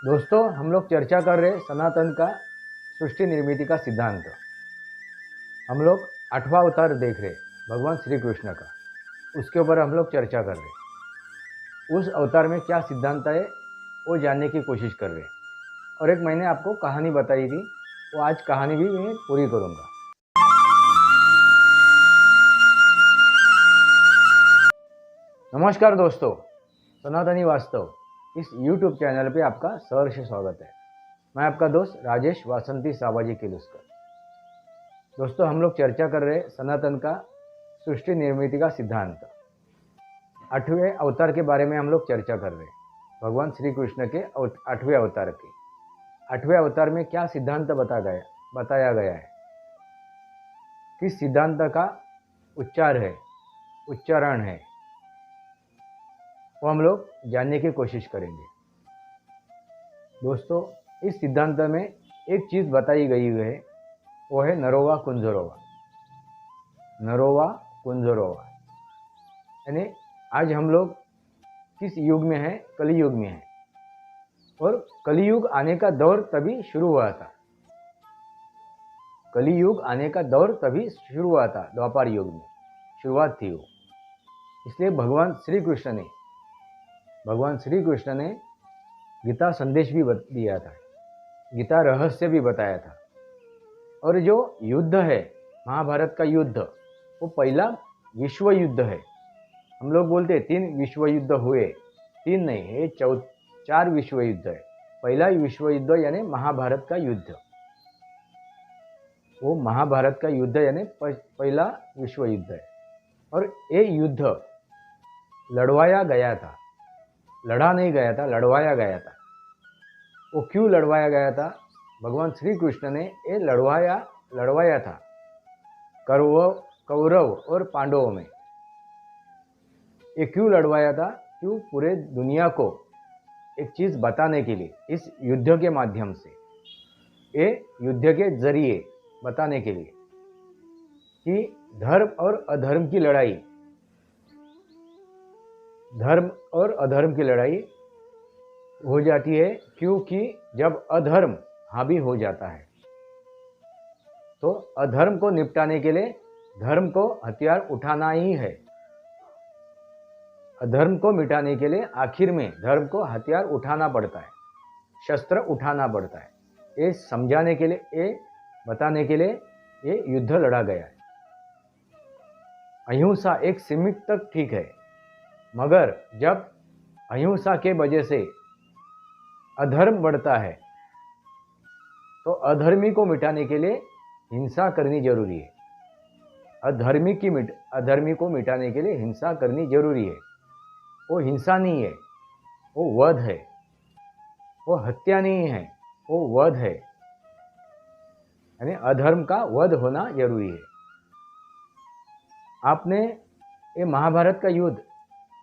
दोस्तों, हम लोग चर्चा कर रहे सनातन का सृष्टि निर्मिति का सिद्धांत। हम लोग 8वां अवतार देख रहे भगवान श्री कृष्ण का। उसके ऊपर हम लोग चर्चा कर रहे। उस अवतार में क्या सिद्धांत है वो जानने की कोशिश कर रहे। और एक मैंने आपको कहानी बताई थी, वो आज कहानी भी मैं पूरी करूँगा। नमस्कार दोस्तों, सनातनी वास्तव इस YouTube चैनल पे आपका सहर्ष स्वागत है। मैं आपका दोस्त राजेश वासंती साबाजी किलुस्कर। दोस्तों, हम लोग चर्चा कर रहे सनातन का सृष्टि निर्मिति का सिद्धांत। 8वें अवतार के बारे में हम लोग चर्चा कर रहे भगवान श्री कृष्ण के 8वें अवतार के। 8वें अवतार में क्या सिद्धांत बताया गया है, किस सिद्धांत का उच्चारण है, वो हम लोग जानने की कोशिश करेंगे। दोस्तों, इस सिद्धांत में एक चीज़ बताई गई है, वो है नरोवा कुंजरोवा। नरोवा कुंजरोवा यानी आज हम लोग किस युग में हैं? कलियुग में हैं। और कलियुग आने का दौर तभी शुरू हुआ था। कलियुग आने का दौर तभी शुरू हुआ था, द्वापर युग में शुरुआत थी वो। इसलिए भगवान श्री कृष्ण ने गीता संदेश भी दिया था, गीता रहस्य भी बताया था। और जो युद्ध है, महाभारत का युद्ध, वो पहला विश्व युद्ध है। हम लोग बोलते हैं 3 विश्व युद्ध हुए, 3 नहीं, ये 4 विश्व युद्ध है। पहला विश्व युद्ध यानी महाभारत का युद्ध, वो महाभारत का युद्ध यानी पहला विश्व युद्ध है। और ये युद्ध लड़वाया गया था, लड़ा नहीं गया था, लड़वाया गया था। वो क्यों लड़वाया गया था? भगवान श्री कृष्ण ने ये लड़वाया था कौरव और पांडवों में। ये क्यों लड़वाया था? क्यों? पूरे दुनिया को एक चीज़ बताने के लिए, इस युद्ध के माध्यम से, ये युद्ध के जरिए बताने के लिए कि धर्म और अधर्म की लड़ाई, धर्म और अधर्म की लड़ाई हो जाती है। क्योंकि जब अधर्म हावी हो जाता है तो अधर्म को निपटाने के लिए धर्म को हथियार उठाना ही है। अधर्म को मिटाने के लिए आखिर में धर्म को हथियार उठाना पड़ता है, शस्त्र उठाना पड़ता है। ये समझाने के लिए, ये बताने के लिए ये युद्ध लड़ा गया है। अहिंसा एक सीमित तक ठीक है, मगर जब अहिंसा के वजह से अधर्म बढ़ता है तो अधर्मी को मिटाने के लिए हिंसा करनी जरूरी है। अधर्मी को मिटाने के लिए हिंसा करनी जरूरी है। वो हिंसा नहीं है, वो वध है। वो हत्या नहीं है, वो वध है। यानी अधर्म का वध होना जरूरी है। आपने ये महाभारत का युद्ध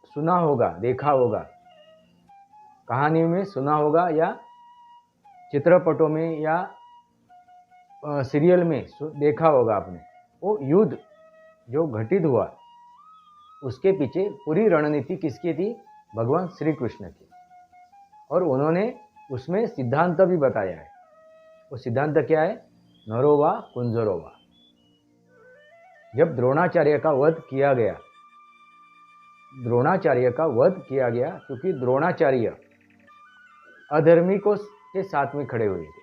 सुना होगा, देखा होगा, कहानी में सुना होगा, या चित्रपटों में या सीरियल में देखा होगा आपने। वो युद्ध जो घटित हुआ, उसके पीछे पूरी रणनीति किसकी थी? भगवान श्री कृष्ण की। और उन्होंने उसमें सिद्धांत भी बताया है। वो सिद्धांत क्या है? नरोवा कुंजरोवा। जब द्रोणाचार्य का वध किया गया, क्योंकि द्रोणाचार्य अधर्मी के साथ में खड़े हुए थे।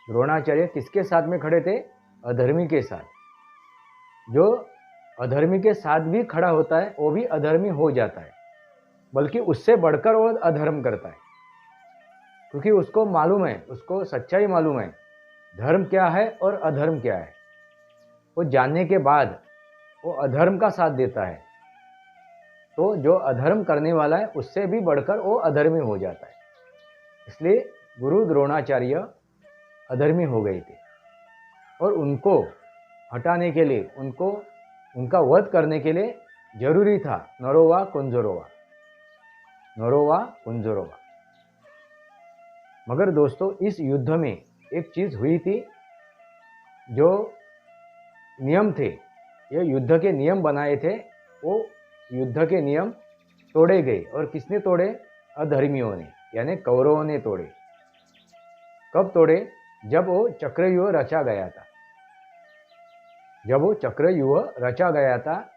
द्रोणाचार्य किसके साथ में खड़े थे? अधर्मी के साथ। जो अधर्मी के साथ भी खड़ा होता है वो भी अधर्मी हो जाता है, बल्कि उससे बढ़कर वो अधर्म करता है। क्योंकि उसको मालूम है, उसको सच्चाई मालूम है धर्म क्या है और अधर्म क्या है। वो जानने के बाद वो अधर्म का साथ देता है, तो जो अधर्म करने वाला है उससे भी बढ़कर वो अधर्मी हो जाता है। इसलिए गुरु द्रोणाचार्य अधर्मी हो गए थे और उनको हटाने के लिए, उनका वध करने के लिए जरूरी था नरोवा कुंजरोवा। मगर दोस्तों, इस युद्ध में एक चीज़ हुई थी, जो नियम थे, ये युद्ध के नियम बनाए थे, वो युद्ध के नियम तोड़े गए। और किसने तोड़े? अधर्मियों ने, यानी कौरवों ने तोड़े। कब तोड़े? जब वो चक्रव्यूह रचा गया था। जब वो चक्रव्यूह रचा गया था,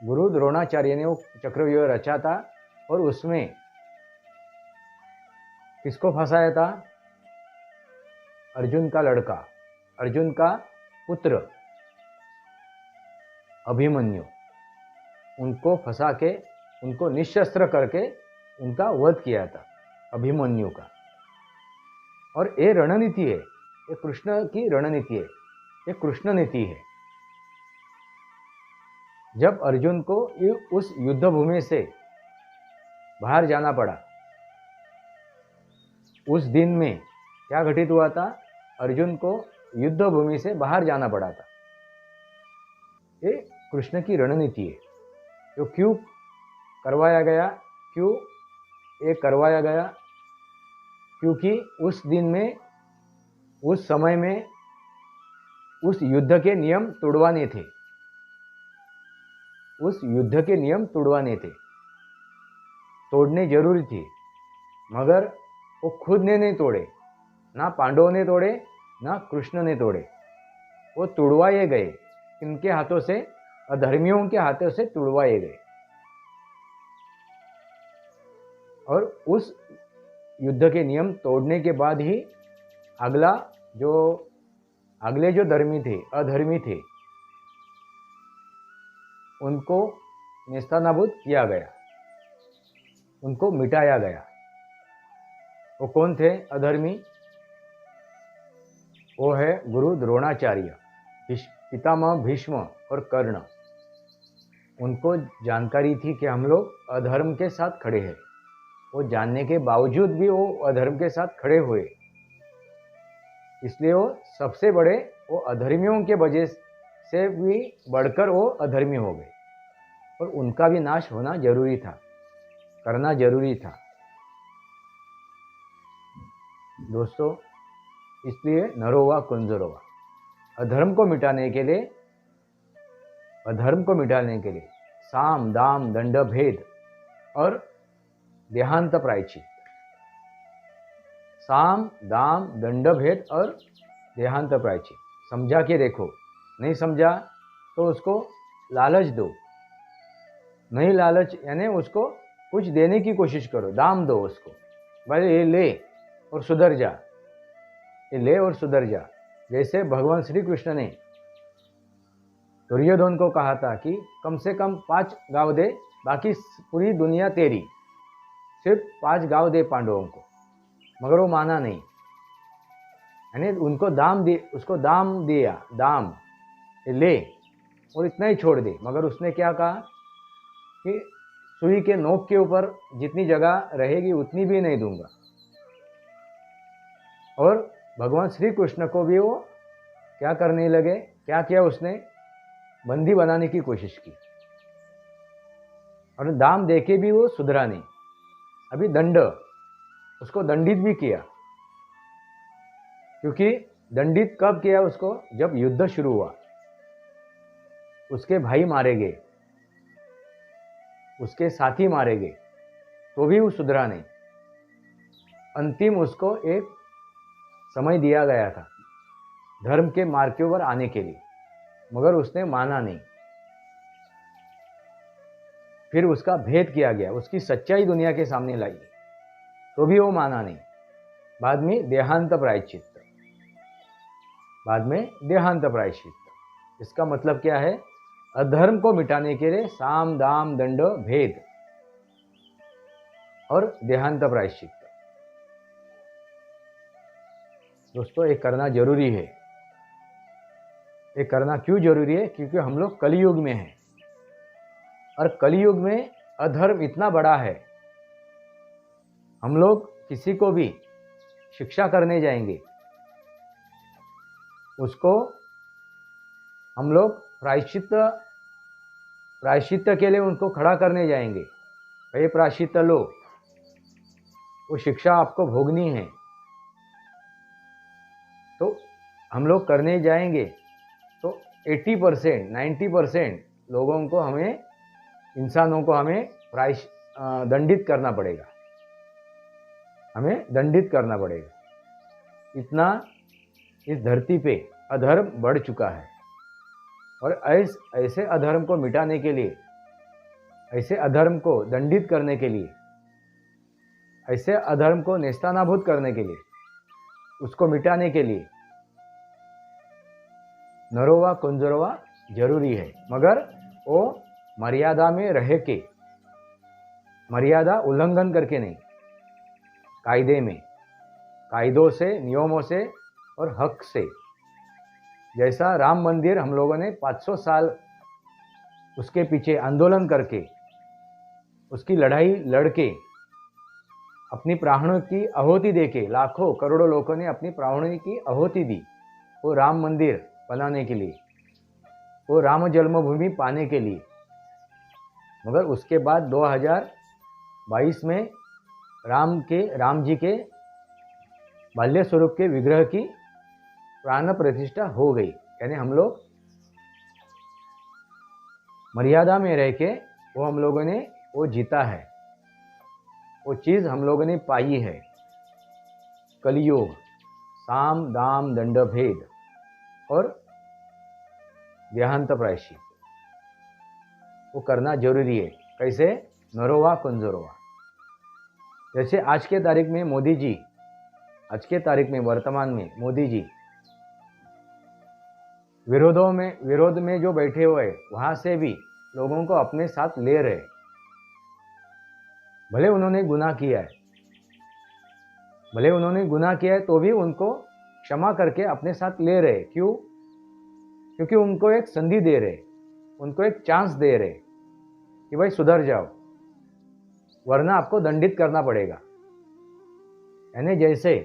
गुरु द्रोणाचार्य ने वो चक्रव्यूह रचा था और उसमें किसको फंसाया था? अर्जुन का लड़का, अर्जुन का पुत्र अभिमन्यु, उनको फंसा के, उनको निशस्त्र करके उनका वध किया था, अभिमन्यु का। और ये रणनीति है, ये कृष्ण की रणनीति है, ये कृष्ण नीति है। जब अर्जुन को उस युद्ध भूमि से बाहर जाना पड़ा, उस दिन में क्या घटित हुआ था? अर्जुन को युद्ध भूमि से बाहर जाना पड़ा था। ये कृष्ण की रणनीति है। तो क्यों करवाया गया? क्यों ये करवाया गया? क्योंकि उस दिन में, उस समय में उस युद्ध के नियम तोड़वाने थे, उस युद्ध के नियम तोड़वाने थे, तोड़ने जरूरी थी, मगर वो खुद ने नहीं तोड़े, ना पांडवों ने तोड़े, ना कृष्ण ने तोड़े। वो तुड़वाए गए, किनके हाथों से? अधर्मियों के हाथों से तुड़वाए गए। और उस युद्ध के नियम तोड़ने के बाद ही अगले जो धर्मी थे, अधर्मी थे, उनको नेस्तनाबूद किया गया, उनको मिटाया गया। वो कौन थे अधर्मी? वो है गुरु द्रोणाचार्य, पितामह भीष्म और कर्ण। उनको जानकारी थी कि हम लोग अधर्म के साथ खड़े हैं। वो जानने के बावजूद भी वो अधर्म के साथ खड़े हुए, इसलिए वो सबसे बड़े, वो अधर्मियों के वजह से भी बढ़कर वो अधर्मी हो गए और उनका भी नाश होना जरूरी था, करना जरूरी था। दोस्तों, इसलिए नरोवा कुंजरोवा, अधर्म को मिटाने के लिए, अधर्म को मिटाने के लिए साम दाम दंड भेद और देहांत प्रायश्चित। साम दाम दंड भेद और देहांत प्रायश्चित। समझा के देखो, नहीं समझा तो उसको लालच दो, नहीं लालच यानी उसको कुछ देने की कोशिश करो, दाम दो उसको, भाई ये ले और सुधर जा, ये ले और सुधर जा। जैसे भगवान श्री कृष्ण ने दुर्योधन को कहा था कि कम से कम 5 गांव दे, बाकी पूरी दुनिया तेरी, सिर्फ 5 गांव दे पांडवों को, मगर वो माना नहीं। यानी उनको दाम दे, उसको दाम दिया, दाम ले और इतना ही छोड़ दे। मगर उसने क्या कहा कि सुई के नोक के ऊपर जितनी जगह रहेगी उतनी भी नहीं दूंगा। और भगवान श्री कृष्ण को भी वो क्या करने लगे? क्या किया उसने? बंदी बनाने की कोशिश की और दाम देके भी वो सुधरा नहीं। अभी दंड, उसको दंडित भी किया। क्योंकि दंडित कब किया उसको? जब युद्ध शुरू हुआ, उसके भाई मारे गए, उसके साथी मारे गए, तो भी वो सुधरा नहीं। अंतिम उसको एक समय दिया गया था धर्म के मार्ग के ऊपर आने के लिए, मगर उसने माना नहीं। फिर उसका भेद किया गया, उसकी सच्चाई दुनिया के सामने लाई, तो भी वो माना नहीं। बाद में देहांत प्रायश्चित, बाद में देहांत प्रायश्चित। इसका मतलब क्या है? अधर्म को मिटाने के लिए साम दाम दंड भेद और देहांत प्रायश्चित। दोस्तों, ये करना जरूरी है। ये करना क्यों जरूरी है? क्योंकि हम लोग कलयुग में हैं और कलयुग में अधर्म इतना बड़ा है। हम लोग किसी को भी शिक्षा करने जाएंगे, उसको हम लोग प्रायश्चित के लिए उनको खड़ा करने जाएंगे, भाई प्रायश्चित लो, वो शिक्षा आपको भोगनी है। तो हम लोग करने जाएंगे तो 80%, 90% लोगों को, हमें इंसानों को हमें दंडित करना पड़ेगा, हमें दंडित करना पड़ेगा। इतना इस धरती पे अधर्म बढ़ चुका है। और ऐसे अधर्म को मिटाने के लिए, ऐसे अधर्म को दंडित करने के लिए, ऐसे अधर्म को नेस्तानाबूद करने के लिए, उसको मिटाने के लिए नरोवा कुंजरोवा जरूरी है, मगर वो मर्यादा में रह के, मर्यादा उल्लंघन करके नहीं, कायदे में, कायदों से, नियमों से और हक से। जैसा राम मंदिर हम लोगों ने 500 साल उसके पीछे आंदोलन करके, उसकी लड़ाई लड़के, अपनी प्राणों की आहुति देके, लाखों करोड़ों लोगों ने अपनी प्राणों की आहुति दी वो राम मंदिर बनाने के लिए, वो राम जन्मभूमि पाने के लिए। मगर उसके बाद 2022 में राम जी के बाल्य स्वरूप के विग्रह की प्राण प्रतिष्ठा हो गई। यानी हम लोग मर्यादा में रह के वो हम लोगों ने वो जीता है, वो चीज़ हम लोगों ने पाई है। कलियुग, साम दाम दंड भेद और देहांत प्रायश्चित, वो करना जरूरी है। कैसे? नरोवा कुंजरोवा। जैसे आज के तारीख में मोदी जी, आज के तारीख में वर्तमान में मोदी जी विरोध में जो बैठे हुए वहां से भी लोगों को अपने साथ ले रहे। भले उन्होंने गुनाह किया है, भले उन्होंने गुनाह किया है, तो भी उनको क्षमा करके अपने साथ ले रहे। क्यों? क्योंकि उनको एक संधि दे रहे, उनको एक चांस दे रहे कि भाई सुधर जाओ, वरना आपको दंडित करना पड़ेगा। यानी जैसे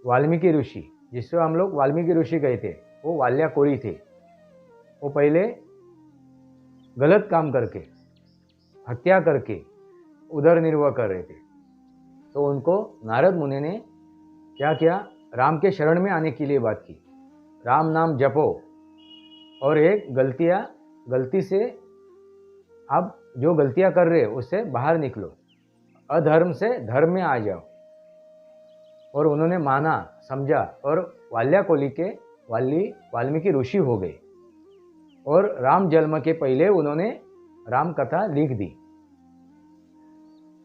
वाल्मीकि ऋषि, जिसको हम लोग वाल्मीकि ऋषि कहते, वो वाल्याकोरी थे। वो पहले गलत काम करके, हत्या करके उदर निर्वाह कर रहे थे, तो उनको नारद मुनि ने क्या किया? राम के शरण में आने के लिए बात की, राम नाम जपो और एक गलती से आप जो गलतियां कर रहे हो उससे बाहर निकलो, अधर्म से धर्म में आ जाओ। और उन्होंने माना, समझा और वाल्याकोली के वाल्मीकि ऋषि हो गए। और राम जन्म के पहले उन्होंने राम कथा लिख दी।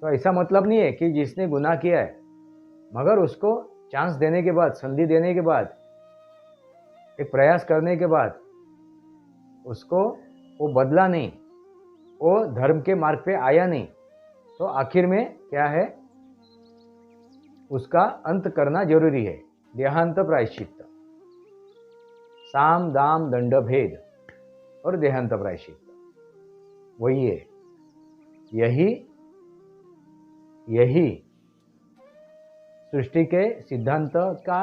तो ऐसा मतलब नहीं है कि जिसने गुनाह किया है, मगर उसको चांस देने के बाद, संधि देने के बाद, एक प्रयास करने के बाद उसको वो बदला नहीं, वो धर्म के मार्ग पे आया नहीं, तो आखिर में क्या है? उसका अंत करना जरूरी है। देहांत प्रायश्चित, साम दाम दंड भेद और देहांत प्रायश्चित, वही है। यही सृष्टि के सिद्धांत का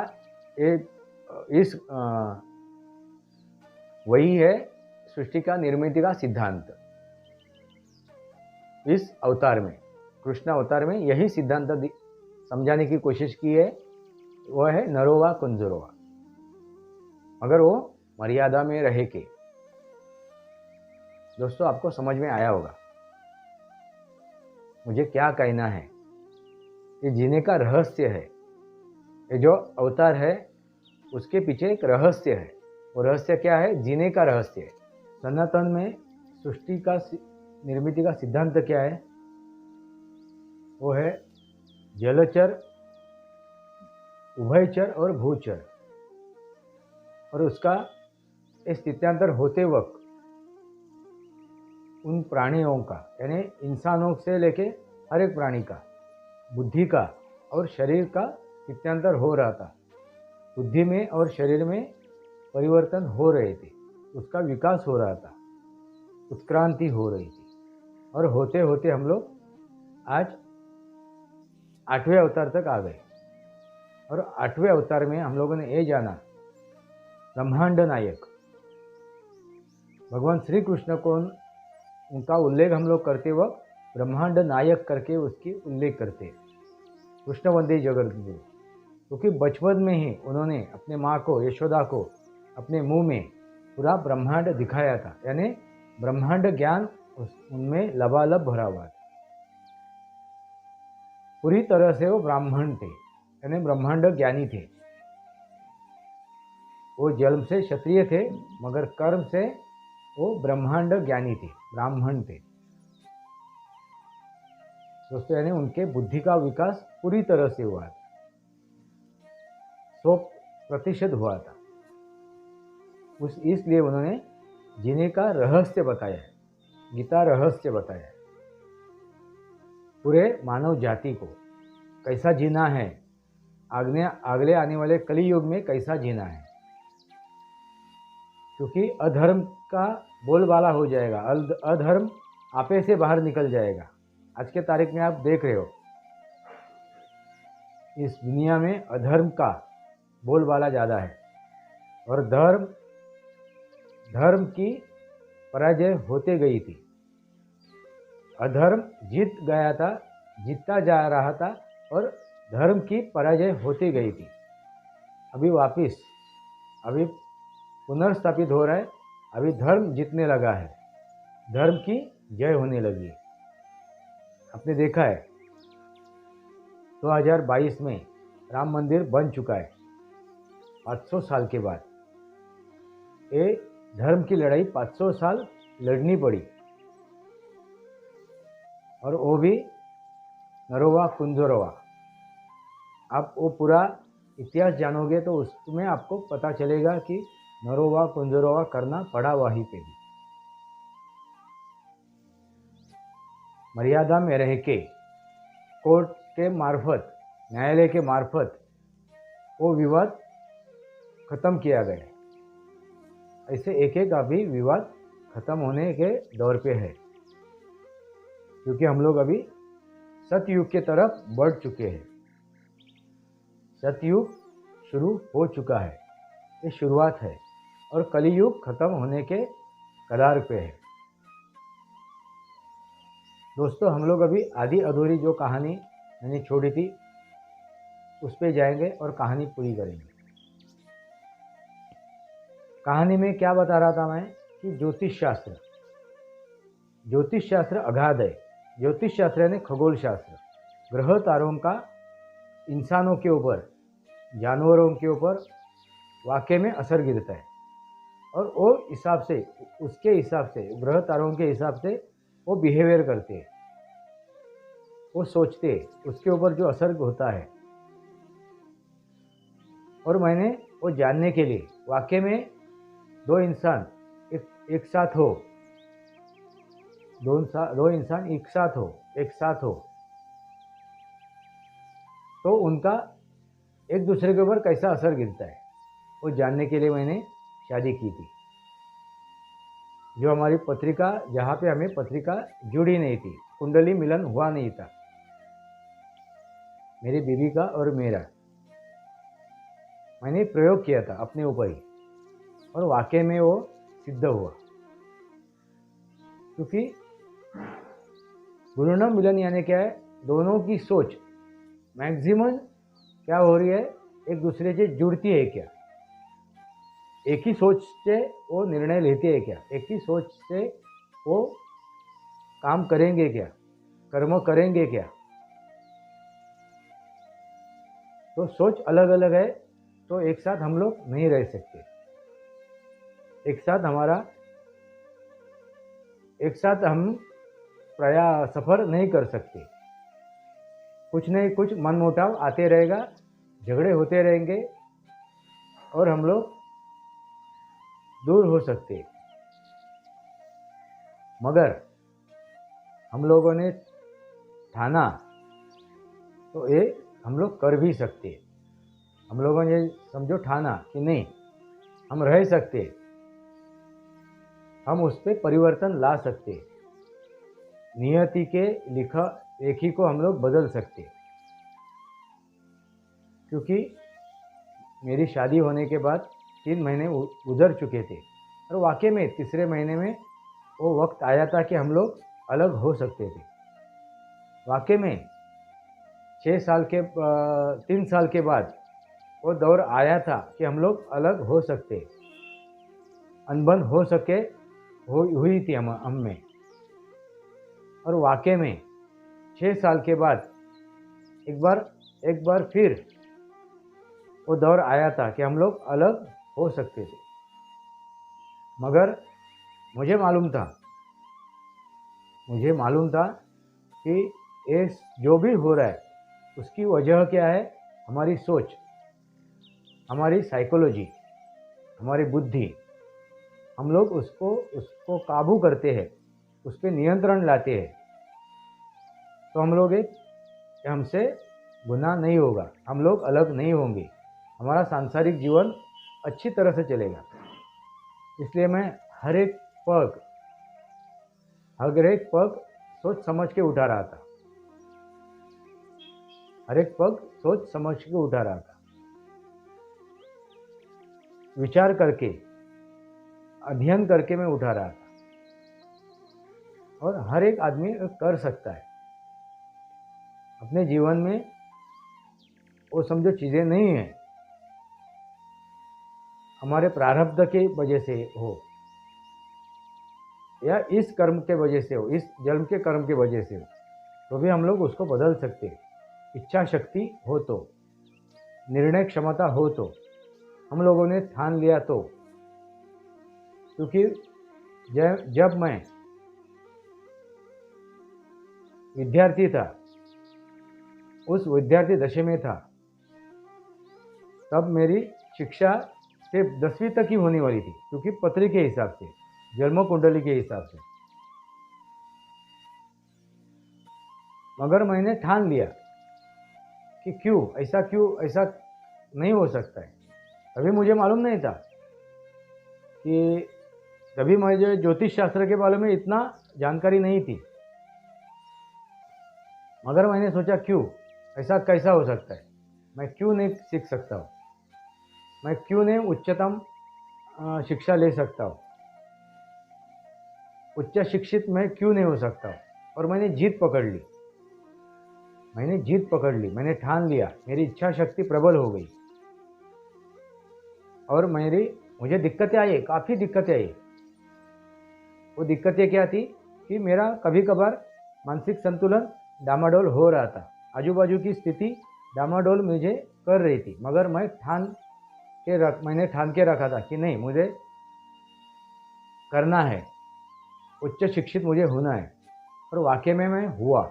वही है सृष्टि का निर्मिति का सिद्धांत। इस अवतार में, कृष्ण अवतार में यही सिद्धांत समझाने की कोशिश की है। वह है नरोवा कुंजरोवा, मगर वो मर्यादा में रह के। दोस्तों, आपको समझ में आया होगा मुझे क्या कहना है। ये जीने का रहस्य है। ये जो अवतार है उसके पीछे एक रहस्य है। वो रहस्य क्या है? जीने का रहस्य है। सनातन में सृष्टि का निर्मिति का सिद्धांत क्या है? वो है जलचर, उभयचर और भूचर। और उसका स्थित्यांतर होते वक्त उन प्राणियों का, यानी इंसानों से लेके हर एक प्राणी का, बुद्धि का और शरीर का स्थित्यांतर हो रहा था। बुद्धि में और शरीर में परिवर्तन हो रहे थे, उसका विकास हो रहा था, उत्क्रांति हो रही थी। और होते होते हम लोग आज 8वें अवतार तक आ गए। और 8वें अवतार में हम लोगों ने ये जाना, ब्रह्मांड नायक भगवान श्री कृष्ण को, उनका उल्लेख हम लोग करते वक्त ब्रह्मांड नायक करके उसकी उल्लेख करते, कृष्ण वंदे जगत गुरु। क्योंकि बचपन में ही उन्होंने अपने माँ को, यशोदा को, अपने मुंह में पूरा ब्रह्मांड दिखाया था। यानी ब्रह्मांड ज्ञान उनमें लबालब भरा हुआ था। पूरी तरह से वो ब्राह्मण थे, यानी ब्रह्मांड ज्ञानी थे। वो जन्म से क्षत्रिय थे मगर कर्म से वो ब्रह्मांड ज्ञानी थे, ब्राह्मण थे दोस्तों। यानी उनके बुद्धि का विकास पूरी तरह से हुआ था, 100% हुआ था। इसलिए उन्होंने जीने का रहस्य बताया है, गीता रहस्य बताया है पूरे मानव जाति को, कैसा जीना है, अगले आने वाले कली युग में कैसा जीना है। क्योंकि अधर्म का बोलबाला हो जाएगा, अधर्म आपे से बाहर निकल जाएगा। आज के तारीख में आप देख रहे हो इस दुनिया में अधर्म का बोलबाला ज़्यादा है और धर्म की पराजय होते गई थी। अधर्म जीत गया था, जीतता जा रहा था और धर्म की पराजय होती गई थी। अभी पुनर्स्थापित हो रहा है, अभी धर्म जीतने लगा है, धर्म की जय होने लगी है। आपने देखा है 2022 में राम मंदिर बन चुका है 500 साल के बाद। ये धर्म की लड़ाई 500 साल लड़नी पड़ी और वो भी नरोवा कुंजरोवा। आप वो पूरा इतिहास जानोगे तो उसमें आपको पता चलेगा कि नरोवा कुंजरोवा करना पड़ा वहीं पे भी। मर्यादा में रह के कोर्ट के मार्फत, न्यायालय के मार्फत वो विवाद खत्म किया गया। ऐसे एक अभी विवाद खत्म होने के दौर पे है, क्योंकि हम लोग अभी सतयुग के तरफ बढ़ चुके हैं। सतयुग शुरू हो चुका है, ये शुरुआत है और कलियुग खत्म होने के कगार पे है। दोस्तों हम लोग अभी आधी अधूरी जो कहानी मैंने छोड़ी थी उस पे जाएंगे और कहानी पूरी करेंगे। कहानी में क्या बता रहा था मैं कि ज्योतिष शास्त्र अगाध है। ज्योतिष शास्त्र यानी खगोल शास्त्र, ग्रह तारों का इंसानों के ऊपर, जानवरों के ऊपर वाकई में असर गिरता है और वो हिसाब से, उसके हिसाब से, ग्रह तारों के हिसाब से वो बिहेवियर करते हैं, वो सोचते हैं, उसके ऊपर जो असर होता है। और मैंने वो जानने के लिए वाकई में दो इंसान एक साथ हो, दो इंसान एक साथ हो तो उनका एक दूसरे के ऊपर कैसा असर गिरता है वो जानने के लिए मैंने शादी की थी। जो हमारी पत्रिका, जहाँ पे हमें पत्रिका जुड़ी नहीं थी, कुंडली मिलन हुआ नहीं था मेरी बीवी का और मेरा। मैंने प्रयोग किया था अपने ऊपर ही और वाकई में वो सिद्ध हुआ। क्योंकि गुरुनाम मिलन यानी क्या है, दोनों की सोच मैक्सिमम क्या हो रही है, एक दूसरे से जुड़ती है क्या, एक ही सोच से वो निर्णय लेते हैं क्या, एक ही सोच से वो काम करेंगे क्या, कर्म करेंगे क्या। तो सोच अलग अलग है तो एक साथ हम लोग नहीं रह सकते, एक साथ हम सफ़र नहीं कर सकते। कुछ नहीं कुछ मनमुटाव आते रहेगा, झगड़े होते रहेंगे और हम लोग दूर हो सकते। मगर हम लोगों ने ठाना तो ये हम लोग कर भी सकते। हम लोगों ने समझो ठाना कि नहीं, हम रह सकते, हम उस पर परिवर्तन ला सकते, नियति के लिखा रेखी को हम लोग बदल सकते। क्योंकि मेरी शादी होने के बाद 3 महीने गुजर चुके थे और वाकई में तीसरे महीने में वो वक्त आया था कि हम लोग अलग हो सकते थे। वाकई में 3 साल के बाद वो दौर आया था कि हम लोग अलग हो सकते, अनबन हो सके हुई थी हम में। और वाकई में 6 साल के बाद एक बार फिर वो दौर आया था कि हम लोग अलग हो सकते थे, मगर मुझे मालूम था कि ये जो भी हो रहा है उसकी वजह क्या है? हमारी सोच, हमारी साइकोलॉजी, हमारी बुद्धि। हम लोग उसको काबू करते हैं, उस पर नियंत्रण लाते हैं, तो हम लोग हमसे गुनाह नहीं होगा, हम लोग अलग नहीं होंगे, हमारा सांसारिक जीवन अच्छी तरह से चलेगा। इसलिए मैं हर एक पग सोच समझ के उठा रहा था, हर एक पग सोच समझ के उठा रहा था, विचार करके, अध्ययन करके मैं उठा रहा था। और हर एक आदमी कर सकता है अपने जीवन में। वो समझो चीज़ें नहीं है हमारे प्रारब्ध के वजह से हो, या इस कर्म के वजह से हो, इस जन्म के कर्म के वजह से हो, तो भी हम लोग उसको बदल सकते हैं। इच्छा शक्ति हो तो, निर्णय क्षमता हो तो, हम लोगों ने ठान लिया तो। क्योंकि जब मैं विद्यार्थी था, उस विद्यार्थी दशा में था, तब मेरी शिक्षा सिर्फ 10वीं तक ही होने वाली थी, क्योंकि पत्री के हिसाब से, जन्म कुंडली के हिसाब से। मगर मैंने ठान लिया कि ऐसा नहीं हो सकता है। तभी मुझे मालूम नहीं था कि तभी मुझे ज्योतिष शास्त्र के बारे में इतना जानकारी नहीं थी। मगर मैंने सोचा ऐसा कैसा हो सकता है, मैं क्यों नहीं सीख सकता हूँ, मैं क्यों नहीं उच्चतम शिक्षा ले सकता हूँ, उच्च शिक्षित मैं क्यों नहीं हो सकता हूँ। और मैंने जीत पकड़ ली, मैंने ठान लिया, मेरी इच्छा शक्ति प्रबल हो गई। और मुझे दिक्कतें आई, काफ़ी दिक्कतें आई। वो दिक्कतें क्या थी कि मेरा कभी कभार मानसिक संतुलन डामाडोल हो रहा था, आजू बाजू की स्थिति डामाडोल मुझे कर रही थी। मगर मैंने ठान के रखा था कि नहीं, मुझे करना है, उच्च शिक्षित मुझे होना है। और वाकई में मैं हुआ।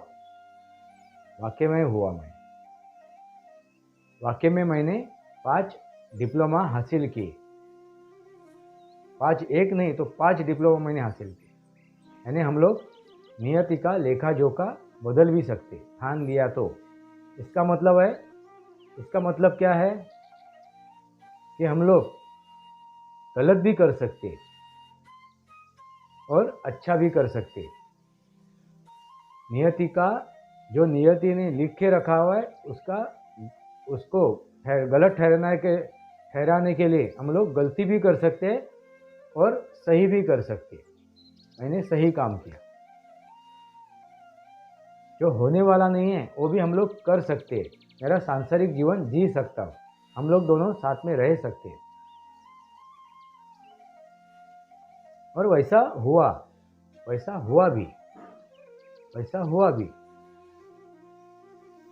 वाकई में मैंने 5 डिप्लोमा हासिल किए। 5 एक नहीं तो 5 डिप्लोमा मैंने हासिल किए। यानी हम लोग नियति का लेखा जोखा बदल भी सकते, ठान लिया तो। इसका मतलब क्या है कि हम लोग गलत भी कर सकते और अच्छा भी कर सकते। जो नियति ने लिख के रखा हुआ है, उसको गलत ठहराने के लिए हम लोग गलती भी कर सकते हैं और सही भी कर सकते। मैंने सही काम किया। जो होने वाला नहीं है वो भी हम लोग कर सकते हैं। मेरा सांसारिक जीवन जी सकता हूँ, हम लोग दोनों साथ में रह सकते हैं। और वैसा हुआ भी।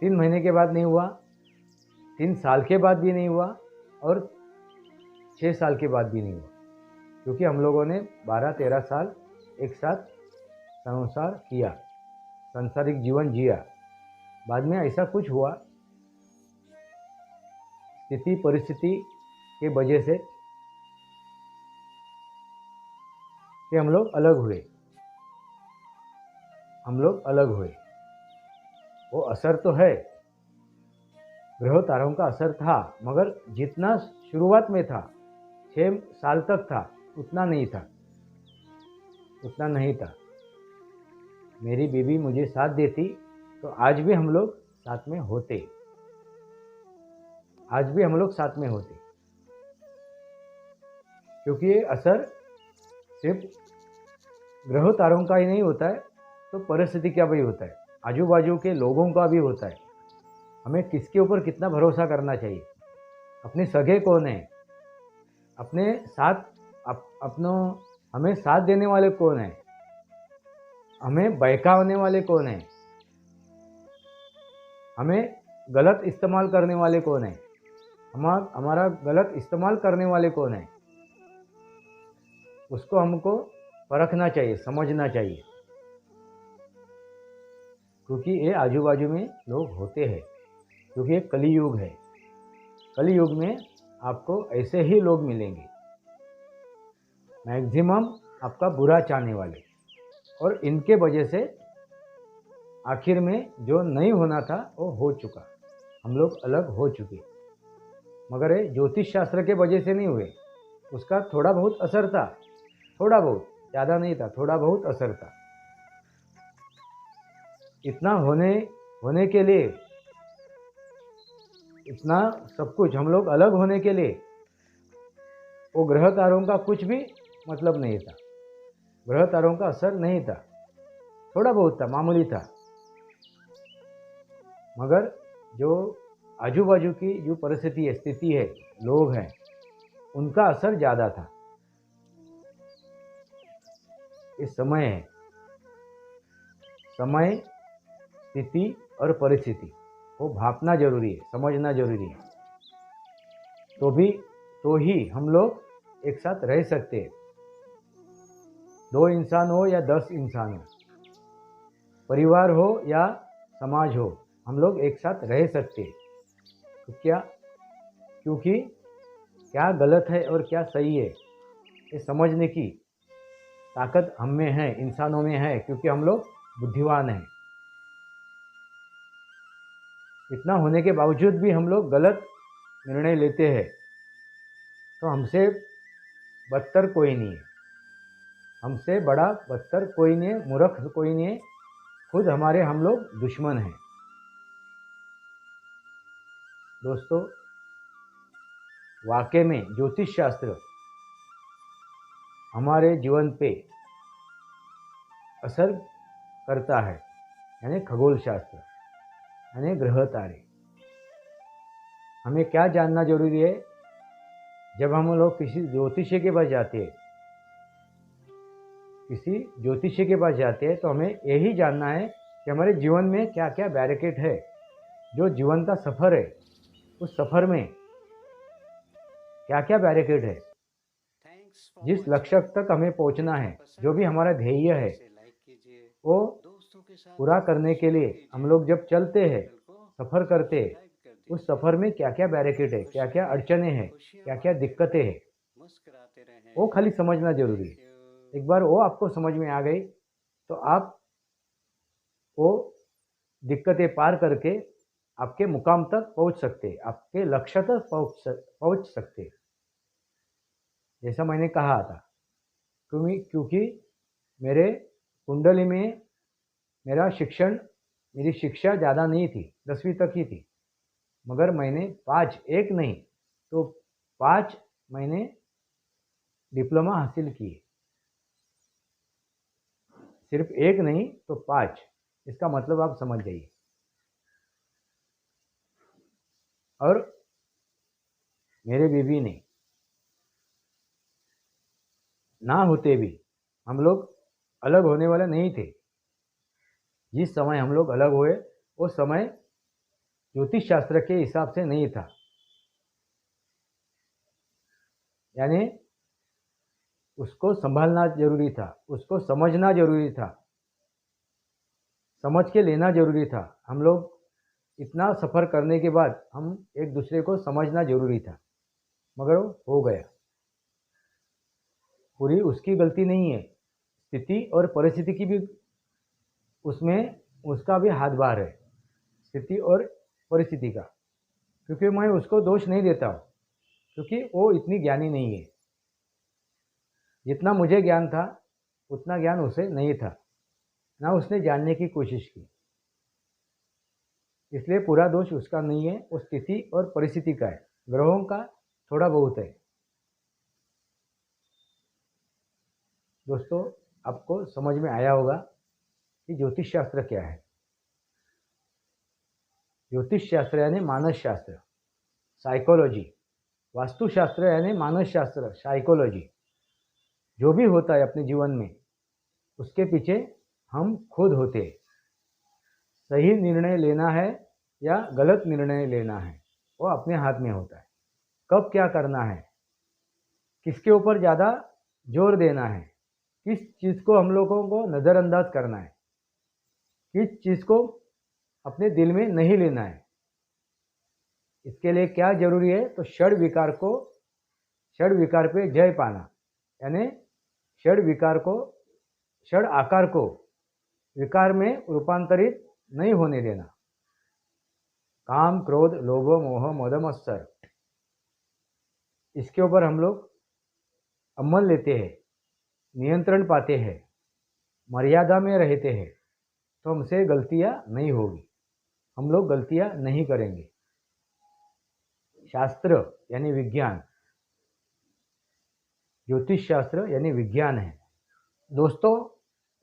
3 महीने के बाद नहीं हुआ, 3 साल के बाद भी नहीं हुआ, और 6 साल के बाद भी नहीं हुआ। क्योंकि हम लोगों ने 12-13 साल एक साथ संसार किया, सांसारिक जीवन जिया। बाद में ऐसा कुछ हुआ, स्थिति परिस्थिति के वजह से, कि हम लोग अलग हुए। वो असर तो है, ग्रह तारों का असर था, मगर जितना शुरुआत में था, 6 साल तक था, उतना नहीं था। मेरी बीवी मुझे साथ देती तो आज भी हम लोग साथ में होते। क्योंकि ये असर सिर्फ ग्रह तारों का ही नहीं होता है, तो परिस्थिति का भी होता है, आजू बाजू के लोगों का भी होता है। हमें किसके ऊपर कितना भरोसा करना चाहिए, अपने सगे कौन है, हमें साथ देने वाले कौन है, हमें बहकाने वाले कौन है, हमें गलत इस्तेमाल करने वाले कौन है, हमारा गलत इस्तेमाल करने वाले कौन है, उसको हमको परखना चाहिए, समझना चाहिए, क्योंकि ये आजू बाजू में लोग होते हैं, क्योंकि ये कली युग है। कली युग में आपको ऐसे ही लोग मिलेंगे, मैक्सिमम आपका बुरा चाहने वाले, और इनके वजह से आखिर में जो नहीं होना था वो हो चुका, हम लोग अलग हो चुके। मगर ये ज्योतिष शास्त्र के वजह से नहीं हुए, उसका थोड़ा बहुत असर था, थोड़ा बहुत, ज़्यादा नहीं था, थोड़ा बहुत असर था। इतना होने के लिए, इतना सब कुछ हम लोग अलग होने के लिए वो ग्रह तारों का कुछ भी मतलब नहीं था, ग्रह तारों का असर नहीं था, थोड़ा बहुत था, मामूली था। मगर जो आजू बाजू की जो परिस्थिति है, स्थिति है, लोग हैं, उनका असर ज़्यादा था। इस समय है, समय, स्थिति और परिस्थिति वो भापना जरूरी है, समझना जरूरी है, तो ही हम लोग एक साथ रह सकते हैं। 2 इंसान हो या 10 इंसान हो, परिवार हो या समाज हो, हम लोग एक साथ रह सकते हैं। तो क्योंकि क्या गलत है और क्या सही है ये समझने की ताकत हम में है, इंसानों में है, क्योंकि हम लोग बुद्धिमान हैं। इतना होने के बावजूद भी हम लोग गलत निर्णय लेते हैं, तो हमसे बदतर कोई नहीं है, हमसे बड़ा बदतर कोई नहीं है, मूर्ख कोई नहीं है, खुद हमारे हम लोग दुश्मन हैं। दोस्तों, वाकई में ज्योतिष शास्त्र हमारे जीवन पे असर करता है, यानी खगोल शास्त्र, यानी ग्रह तारे। हमें क्या जानना जरूरी है, जब हम लोग किसी ज्योतिषी के पास जाते हैं, किसी ज्योतिषी के पास जाते हैं, तो हमें यही जानना है कि हमारे जीवन में क्या क्या बैरिकेड है, जो जीवन का सफ़र है, उस सफ़र में क्या क्या बैरिकेड है, जिस लक्ष्य तक हमें पहुंचना है, जो भी हमारा ध्येय है, वो पूरा करने के लिए हम लोग जब चलते हैं, सफ़र करते हैं, उस सफ़र में क्या क्या बैरिकेड है, क्या क्या अड़चने हैं, क्या क्या दिक्कतें हैं, वो खाली समझना जरूरी है। एक बार वो आपको समझ में आ गई तो आप वो दिक्कतें पार करके आपके मुकाम तक पहुंच सकते, आपके लक्ष्य तक पहुंच सकते। जैसा मैंने कहा था, क्योंकि मेरे कुंडली में मेरी शिक्षा ज़्यादा नहीं थी, 10वीं तक ही थी, मगर मैंने 5, एक नहीं तो 5 महीने डिप्लोमा हासिल किए, सिर्फ एक नहीं तो 5, इसका मतलब आप समझ जाइए। और मेरे बीवी ने ना होते भी हम लोग अलग होने वाले नहीं थे। जिस समय हम लोग अलग हुए वो समय ज्योतिष शास्त्र के हिसाब से नहीं था, यानी उसको संभालना जरूरी था, उसको समझना जरूरी था, समझ के लेना जरूरी था। हम लोग इतना सफ़र करने के बाद हम एक दूसरे को समझना जरूरी था, मगर वो हो गया। पूरी उसकी गलती नहीं है, स्थिति और परिस्थिति की भी उसमें उसका भी हाथ बाहर है, स्थिति और परिस्थिति का, क्योंकि मैं उसको दोष नहीं देता हूँ, क्योंकि वो इतनी ज्ञानी नहीं है। जितना मुझे ज्ञान था उतना ज्ञान उसे नहीं था, ना उसने जानने की कोशिश की, इसलिए पूरा दोष उसका नहीं है, वो स्थिति और परिस्थिति का है, ग्रहों का थोड़ा बहुत है। दोस्तों, आपको समझ में आया होगा कि ज्योतिष शास्त्र क्या है। ज्योतिष शास्त्र यानी मानस शास्त्र, साइकोलॉजी। वास्तुशास्त्र यानी मानस शास्त्र, साइकोलॉजी। जो भी होता है अपने जीवन में, उसके पीछे हम खुद होते हैं। सही निर्णय लेना है या गलत निर्णय लेना है, वो अपने हाथ में होता है। कब क्या करना है, किसके ऊपर ज़्यादा जोर देना है, किस चीज़ को हम लोगों को नज़रअंदाज करना है, किस चीज़ को अपने दिल में नहीं लेना है। इसके लिए क्या जरूरी है, तो षड विकार पे जय पाना, यानी षड आकार को विकार में रूपांतरित नहीं होने देना। काम, क्रोध, लोभ, मोह, मद, मत्सर, इसके ऊपर हम लोग अमल लेते हैं, नियंत्रण पाते हैं, मर्यादा में रहते हैं, तो हमसे गलतियां नहीं होगी, हम लोग गलतियां नहीं करेंगे। शास्त्र यानी विज्ञान, ज्योतिष शास्त्र यानी विज्ञान है। दोस्तों,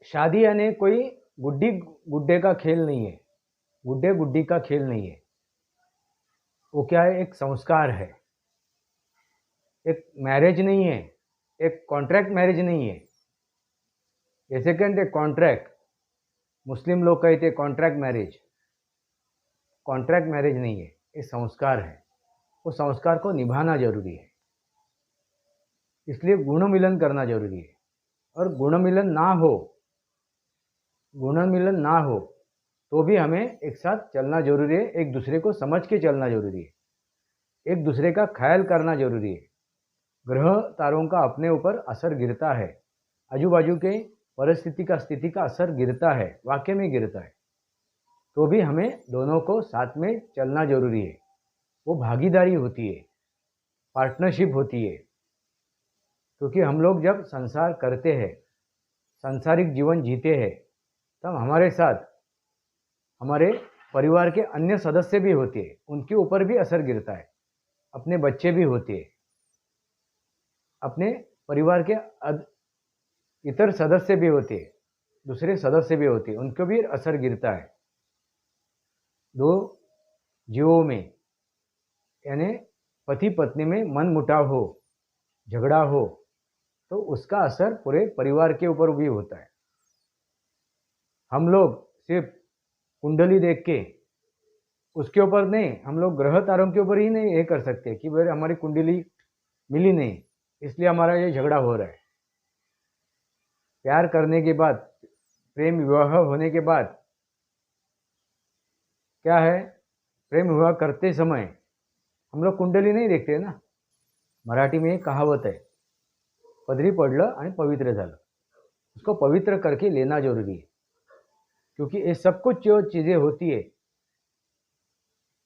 शादी यानी कोई गुड्डे का खेल नहीं है, गुड्डे गुड्डी का खेल नहीं है। वो क्या है, एक संस्कार है, एक मैरिज नहीं है, एक कॉन्ट्रैक्ट मैरिज नहीं है। जैसे कहते कॉन्ट्रैक्ट, मुस्लिम लोग कहते हैं कॉन्ट्रैक्ट मैरिज, कॉन्ट्रैक्ट मैरिज नहीं है, ये संस्कार है। वो संस्कार को निभाना जरूरी है, इसलिए गुण मिलन करना जरूरी है। और गुण मिलन ना हो तो भी हमें एक साथ चलना जरूरी है, एक दूसरे को समझ के चलना जरूरी है, एक दूसरे का ख्याल करना जरूरी है। ग्रह तारों का अपने ऊपर असर गिरता है, आजू बाजू के स्थिति का असर गिरता है, वाकई में गिरता है, तो भी हमें दोनों को साथ में चलना जरूरी है। वो भागीदारी होती है, पार्टनरशिप होती है, क्योंकि हम लोग जब संसार करते हैं, सांसारिक जीवन जीते हैं, तब हमारे साथ हमारे परिवार के अन्य सदस्य भी होते हैं, उनके ऊपर भी असर गिरता है, अपने बच्चे भी होते हैं, अपने परिवार के इतर सदस्य भी होते हैं, दूसरे सदस्य भी होते हैं, उनको भी असर गिरता है। दो जीवों में यानी पति पत्नी में मन मुटाव हो, झगड़ा हो, तो उसका असर पूरे परिवार के ऊपर भी होता है। हम लोग सिर्फ कुंडली देख के उसके ऊपर नहीं, हम लोग ग्रह तारों के ऊपर ही नहीं ये कर सकते कि भाई हमारी कुंडली मिली नहीं, इसलिए हमारा ये झगड़ा हो रहा है। प्यार करने के बाद, प्रेम विवाह होने के बाद क्या है, प्रेम विवाह करते समय हम लोग कुंडली नहीं देखते ना। मराठी में एक कहावत है, पदरी पडलं आणि पवित्र झालं। उसको पवित्र करके लेना जरूरी है, क्योंकि ये सब कुछ जो चीज़ें होती है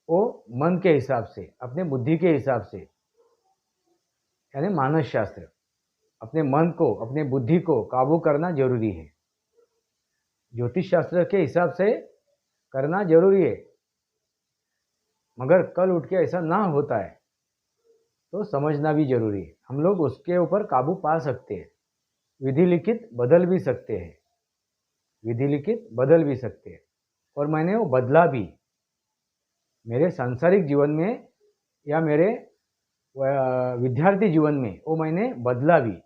वो मन के हिसाब से, अपने बुद्धि के हिसाब से, यानी मानस शास्त्र, अपने मन को, अपने बुद्धि को काबू करना जरूरी है। ज्योतिष शास्त्र के हिसाब से करना जरूरी है, मगर कल उठ के ऐसा ना होता है तो समझना भी जरूरी है। हम लोग उसके ऊपर काबू पा सकते हैं, विधि लिखित बदल भी सकते हैं, विधि लिखित बदल भी सकते हैं। और मैंने वो बदला भी मेरे सांसारिक जीवन में या मेरे विद्यार्थी जीवन में, वो मैंने बदला भी,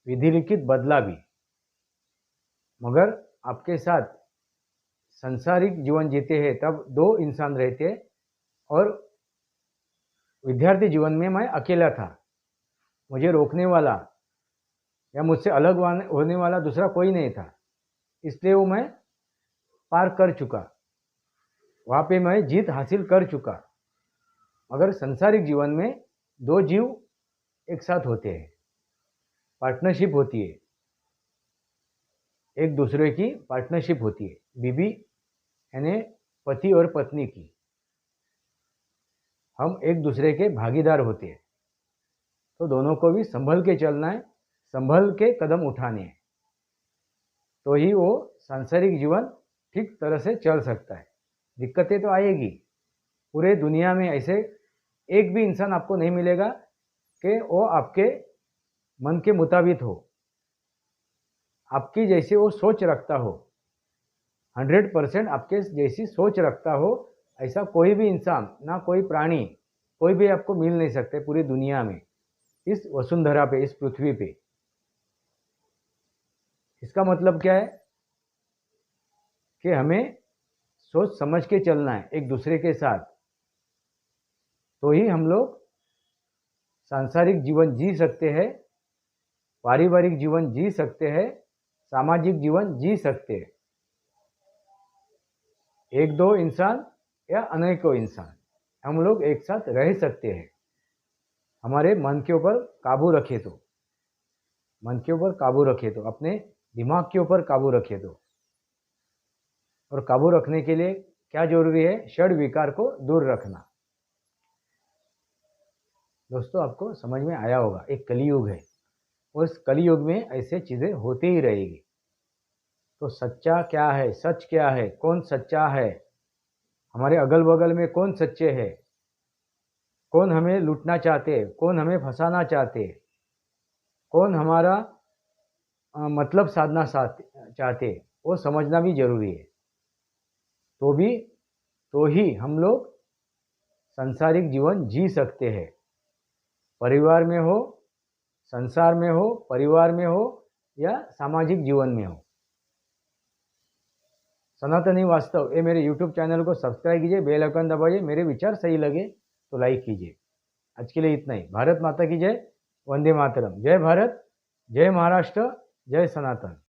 विधि लिखित बदला भी। मगर आपके साथ सांसारिक जीवन जीते हैं तब दो इंसान रहते हैं, और विद्यार्थी जीवन में मैं अकेला था, मुझे रोकने वाला या मुझसे अलग होने वाला दूसरा कोई नहीं था, इसलिए वो मैं पार कर चुका, वहाँ पे मैं जीत हासिल कर चुका। मगर सांसारिक जीवन में दो जीव एक साथ होते हैं, पार्टनरशिप होती है, एक दूसरे की पार्टनरशिप होती है, बीबी यानी पति और पत्नी की, हम एक दूसरे के भागीदार होते हैं। तो दोनों को भी संभल के चलना है, संभल के कदम उठाने हैं, तो ही वो सांसारिक जीवन ठीक तरह से चल सकता है। दिक्कतें तो आएगी, पूरे दुनिया में ऐसे एक भी इंसान आपको नहीं मिलेगा कि वो आपके मन के मुताबिक हो, आपकी जैसी वो सोच रखता हो, 100% आपके जैसी सोच रखता हो, ऐसा कोई भी इंसान, ना कोई प्राणी, कोई भी आपको मिल नहीं सकते पूरी दुनिया में, इस वसुंधरा पे, इस पृथ्वी पे। इसका मतलब क्या है कि हमें सोच समझ के चलना है एक दूसरे के साथ, तो ही हम लोग सांसारिक जीवन जी सकते हैं, पारिवारिक जीवन जी सकते हैं, सामाजिक जीवन जी सकते हैं। एक दो इंसान या अनेकों इंसान हम लोग एक साथ रह सकते हैं, हमारे मन के ऊपर काबू रखे तो। मन के ऊपर काबू रखे तो, अपने दिमाग के ऊपर काबू रखे तो। और काबू रखने के लिए क्या जरूरी है? षड विकार को दूर रखना। दोस्तों, आपको समझ में आया होगा, एक कलियुग है, उस कलियुग में ऐसे चीजें होती ही रहेगी। तो सच्चा क्या है, सच क्या है, कौन सच्चा है, हमारे अगल बगल में कौन सच्चे हैं, कौन हमें लूटना चाहते, कौन हमें फंसाना चाहते, कौन हमारा मतलब साधना चाहते, वो समझना भी जरूरी है। तो ही हम लोग सांसारिक जीवन जी सकते हैं। परिवार में हो, संसार में हो, परिवार में हो या सामाजिक जीवन में हो। सनातनी वास्तव ये मेरे यूट्यूब चैनल को सब्सक्राइब कीजिए, बेल आइकन दबाइए। मेरे विचार सही लगे तो लाइक कीजिए। आज के लिए इतना ही। भारत माता की जय, वंदे मातरम। जय भारत, जय महाराष्ट्र, जय सनातन।